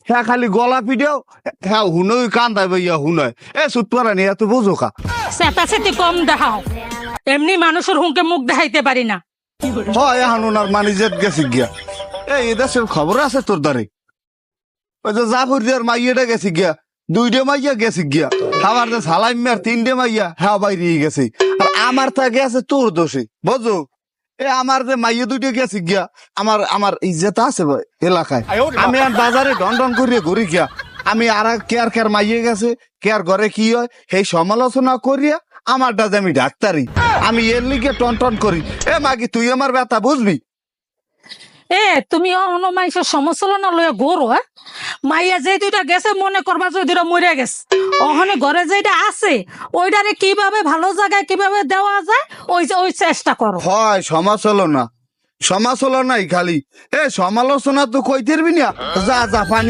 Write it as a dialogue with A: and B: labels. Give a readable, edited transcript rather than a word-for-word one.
A: হ্যাঁ খালি গলা পিডিয়াও হ্যাঁ হুনই কান্দাই ভাইয়া হুনয় এ সুতপারা নিয়ে এত বোঝো কা
B: চেতাচেতি কম দেখাও, এমনি মানুষের হুঁকে মুখ দেখাইতে পারি না।
A: হয় এখন ওনার মানিজেট গেছে গিয়া এই দেশের খবর আছে তোর দ্বারে ওই যে জাফর দিয়ার মাইয়াটা গেছে গিয়া 2টে মাইয়া গেছে গিয়া আমার যে সালাইম মেয়ার 3টে মাইয়া হ্যাঁ বাইরে গেছে আর আমার তা গেছে তোর দোষে বুঝো এ আমার যে মাইয়া 2টে গেছে গিয়া আমার আমার ইজ্জত আছে ভাই এলাকায় আমি আর বাজারে ডন ডন করিয়া ঘুরি গিয়া আমি আর কেয়ার কেয়ার মাইয়ে গেছে কেয়ার ঘরে কি হয় সেই সমালোচনা করিয়া আমারটা যে আমি ডাক্তারি আমি এর লিগে টন টন করি এ মাগি তুই আমার ব্যথা বুঝবি
B: এ তুমি অন্য মাইসের সমস্যা লয়ে গরো, হ্যাঁ? মাইয়া যে 2টা গেছে মনে করবা যে 2টা মরে গেছে, ওখানে ঘরে যেটা আছে ওইটারে কিভাবে ভালো জায়গায় কিভাবে দেওয়া যায় ওই চেষ্টা করো।
A: হয় সমালোচনা সমালোচনাই খালি এ সমালোচনা তো কইতে পারবি না যা যা পানি